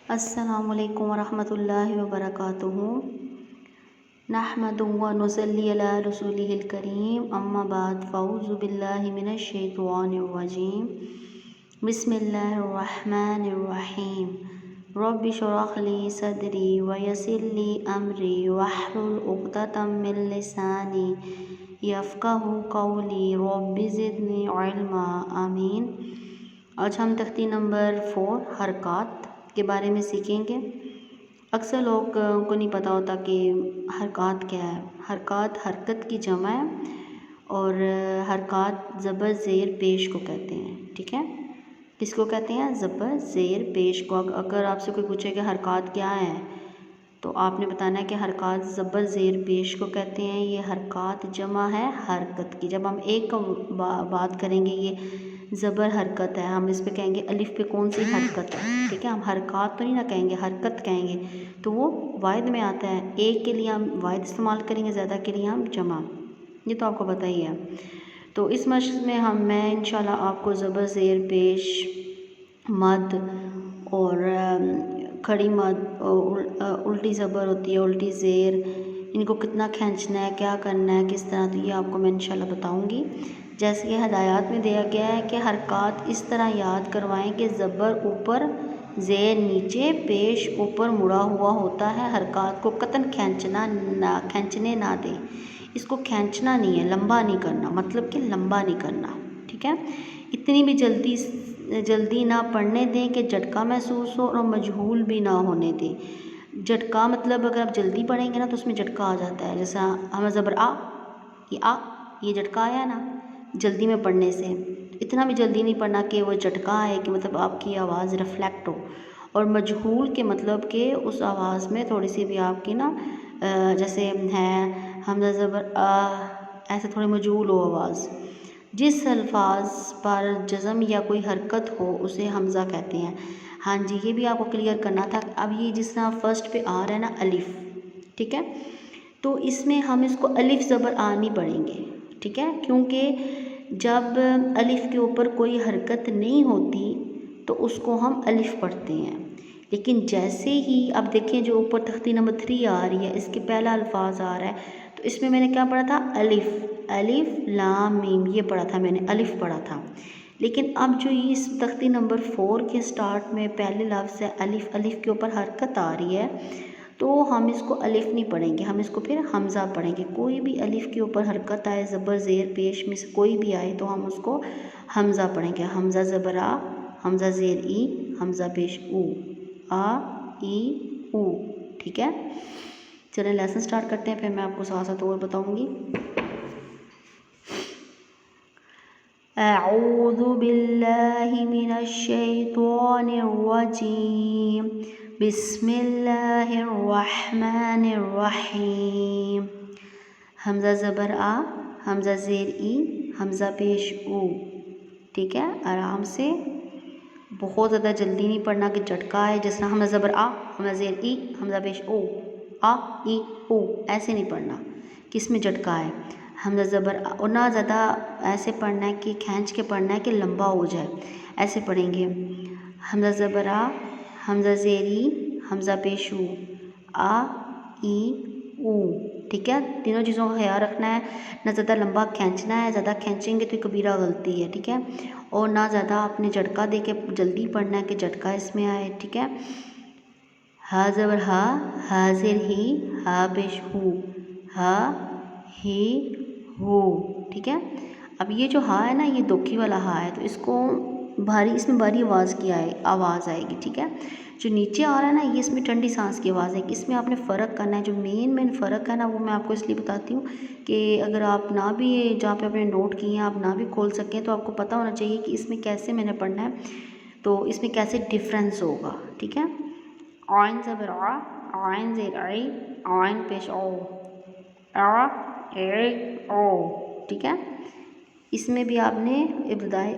अस्सलामुअलैकुम वरहमतुल्लाहि वबरकातुहू। नहमदुहु व नुसल्ली अला रसूलिहिल करीम, अम्मा बाद, फ़अऊज़ु बिल्लाहि मिनश शैतानिर रजीम। बिस्मिल्लाहिर रहमानिर रहीम। रब्बि इश्रह ली सदरी व यस्सिर ली अमरी वहलुल उक़दतम मिन लिसानी यफ़क़हू क़ौली रब्बि ज़िदनी इल्मा। आमीन। आज हम तख्ती नंबर 4 हरकत के बारे में सीखेंगे। अक्सर लोग को नहीं पता होता कि हरकत क्या है। हरकत हरकत की जमा है और हरकत ज़बर ज़ेर पेश को कहते हैं। ठीक है, किसको कहते हैं? ज़बर ज़ेर पेश को। अगर आपसे कोई पूछे कि हरकत क्या है तो आपने बताना है कि हरकत ज़बर ज़ेर पेश को कहते हैं। ये हरकत जमा है हरकत की। जब हम एक का बात करेंगे, ये ज़बर हरकत है, हम इस पे कहेंगे अलिफ पे कौन सी हरकत है। ठीक है, हम हरकत तो नहीं ना कहेंगे, हरकत कहेंगे, तो वो वाहिद में आता है। एक के लिए हम वाहिद इस्तेमाल करेंगे, ज़्यादा के लिए हम जमा। ये तो आपको पता ही है। तो इस मश्क में मैं इंशाल्लाह आपको ज़बर ज़ेर पेश, मद और खड़ी मद, उल्टी ज़बर होती है, उल्टी ज़ेर, इनको कितना खींचना है, क्या करना है, किस तरह, तो ये आपको मैं इंशाल्लाह बताऊंगी। जैसे कि हदायत में दिया गया है कि हरकत इस तरह याद करवाएं कि ज़बर ऊपर, ज़ेर नीचे, पेश ऊपर मुड़ा हुआ होता है। हरकत को कतन खींचने ना दें। इसको खींचना नहीं है, लंबा नहीं करना, मतलब कि लंबा नहीं करना। ठीक है, इतनी भी जल्दी ना पढ़ने दें कि झटका महसूस हो और मजहूल भी ना होने दें। झटका मतलब अगर आप जल्दी पढ़ेंगे ना तो उसमें झटका आ जाता है। जैसा हम ज़बर ये झटका आया ना जल्दी में पढ़ने से। इतना भी जल्दी नहीं पढ़ना कि वो झटका आए कि मतलब आपकी आवाज़ रिफ्लेक्ट हो। और मजहूल के मतलब कि उस आवाज़ में थोड़ी सी भी आपकी ना जैसे है हमज़ा ज़बर ऐसे थोड़ी मजहूल हो आवाज़। जिस अल्फाज पर जज़म या कोई हरकत हो उसे हमज़ा कहते हैं। हाँ जी, ये भी आपको क्लियर करना था। अब ये जिस तरह फर्स्ट पे आ रहा है ना अलिफ, ठीक है, तो इसमें हम इसको अलिफ ज़बर आ नहीं पढ़ेंगे। ठीक है, क्योंकि जब अलिफ के ऊपर कोई हरकत नहीं होती तो उसको हम अलिफ पढ़ते हैं। लेकिन जैसे ही अब देखें जो ऊपर तख्ती नंबर 3 आ रही है, इसके पहला अल्फाज आ रहा है, तो इसमें मैंने क्या पढ़ा था? अलिफ लाम मीम, ये पढ़ा था मैंने, अलिफ पढ़ा था। लेकिन अब जो ये इस तख्ती नंबर 4 के स्टार्ट में पहले लफ्ज़ है अलिफ, अलिफ के ऊपर हरकत आ रही है, तो हम इसको अलिफ नहीं पढ़ेंगे, हम इसको फिर हमज़ा पढ़ेंगे। कोई भी अलिफ के ऊपर हरकत आए, ज़बर ज़ेर पेश में से कोई भी आए, तो हम उसको हमज़ा पढ़ेंगे। हमज़ा ज़बर आ, हमज़ा ज़ेर ई, हमज़ा पेश ऊ, आ ई ऊ। ठीक है, चलिए लेसन स्टार्ट करते हैं, फिर मैं आपको साथ साथ और बताऊँगी। अऊज़ु बिल्लाहि मिनश शैतानिर रजीम। बिस्मिल्लाहिर रहमानिर रहीम। हमज़ा ज़बर आ, हमज़ा ज़ेर ई, हमज़ा पेश ऊ। ठीक है, आराम से, बहुत ज़्यादा जल्दी नहीं पढ़ना कि झटका है। जिस तरह हमज़ा ज़बर आ, हमज़ा ज़ेर ई, हमज़ा पेश ऊ, आ ई ऊ, ऐसे नहीं पढ़ना कि इसमें झटका है। हमज़ा ज़बर और ना ज़्यादा ऐसे पढ़ना है कि खींच के पढ़ना है कि लंबा हो जाए, ऐसे पढ़ेंगे। हमज़ा ज़बर आ, हमज़ा ज़ेर ई, हमज़ा पेश ऊ, आ ई ऊ। ठीक है, तीनों चीज़ों का ख्याल रखना है। ना ज़्यादा लंबा खींचना है, ज़्यादा खींचेंगे तो कबीरा गलती है। ठीक है, और ना ज़्यादा आपने झटका दे के जल्दी पढ़ना है कि झटका इसमें आए। ठीक है, हा ज़बर हा, हा ज़ेर ही, हा पेश हू, हा ही हो। ठीक है, अब ये जो हा है ना, ये दोखी वाला हा है, तो इसको भारी, इसमें भारी आवाज़ की आवाज़ आएगी। ठीक है, जो नीचे आ रहा है ना, ये इसमें ठंडी सांस की आवाज़ है। इसमें आपने फ़र्क करना है। जो मेन फ़र्क है ना, वो मैं आपको इसलिए बताती हूँ कि अगर आप ना भी जहाँ पे आपने नोट किए हैं आप ना भी खोल सकें, तो आपको पता होना चाहिए कि इसमें कैसे मैंने पढ़ना है, तो इसमें कैसे डिफरेंस होगा। ठीक है, आइन ज़बर आ, आइन ज़ेर आई, आइन पेश ओ, आ ए ओ। ठीक है, इसमें भी आपने इब्तिदाई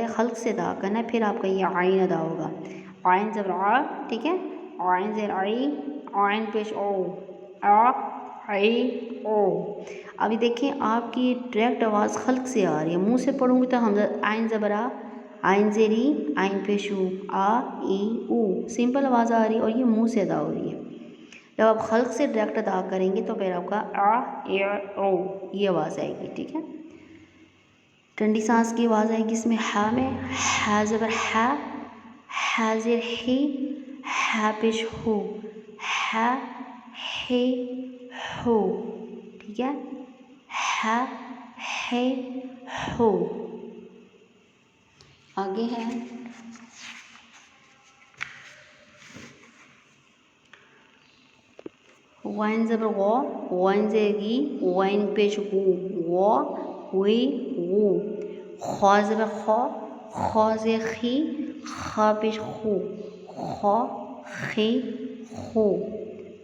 खल्क से अदा करना है, फिर आपका ये आइन अदा होगा। आइन ज़बर आ, ठीक है, आइन ज़ेर आई, आइन पेश ओ, आ आई ओ। अभी देखें आपकी डायरेक्ट आवाज़ खल्क से आ रही है, मुंह से पढ़ूंगी तो हम आइन ज़बर आ, आइन ज़ेरी आइन पेशू आ ई ऊ सिंपल आवाज़ आ रही है और ये मुंह से अदा हो रही है। जब आप खल्क से डायरेक्ट अदा करेंगे तो फिर आपका आ ए ओ ये आवाज़ आएगी। ठीक है, ठंडी सांस की आवाज़ आएगी इसमें हा में, हा ज़बर हा, हा ज़ेर ही, हा पेश हो, हा हे हो। ठीक है, हा हे हो। आगे है वाइन ज़बर गौ, वाइन ज़ेगी वाइन पेश गु, वो हुई वो। खौ ज़बर खौ, खौ ज़े खी, खा पेश खू, खौ खी खू।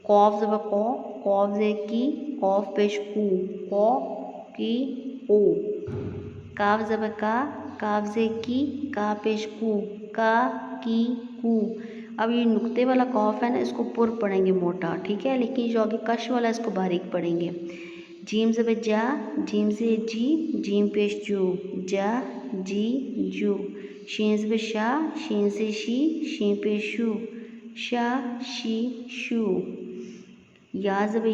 कौफ ज़बर कौ, कौफ ज़े की, कौफ पेश कू, कौ की ओ। काफ ज़बर का, काफ ज़े की, का पेश कू, का की कू। अब ये नुक्ते वाला कॉफ है ना, इसको पुर पढ़ेंगे मोटा। ठीक है, लेकिन जो आगे कश वाला है इसको बारीक पढ़ेंगे। जीम ज़बर जा, जीम से जी, जीम पेश जू, जा जी जू। शीन ज़बर शा, शीन से शी, शीन पेश शू, शा शी शू। या ज़बर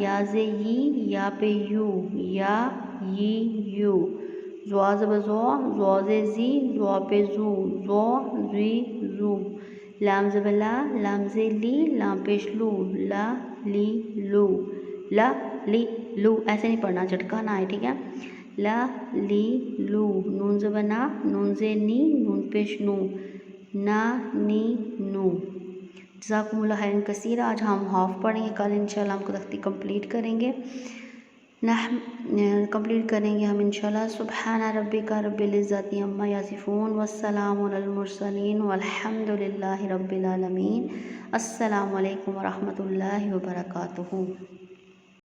या से यी, या पे यू, या यी यू। ज़्वा ज़बर ज़्वा से ज़ी, ज़्वा पे ज़ू, ज़्वा ज़ी ज़ू। लाम ज़बर लाम से ली, लाम पेश लू, ला ली लू, ला ली लू। ऐसे नहीं पढ़ना, झटका ना आए। ठीक है, ला ली लू। नून ज़बर ना, नून से नी, नून पेश नू, ना नी नू। जज़ाकुमुल्लाह खैरन कसीरा। आज हम हाफ़ पढ़ेंगे, कल इंशाल्लाह हम तख्ती कंप्लीट करेंगे हम इंशाल्लाह। सुब्हाना रब्बिका रब्बिल इज़्ज़ति अम्मा यासिफून वस्सलामु अलल मुरसलीन वल्हम्दुलिल्लाहि रब्बिल आलमीन। अस्सलामु अलैकुम व रहमतुल्लाहि व बरकातुहू।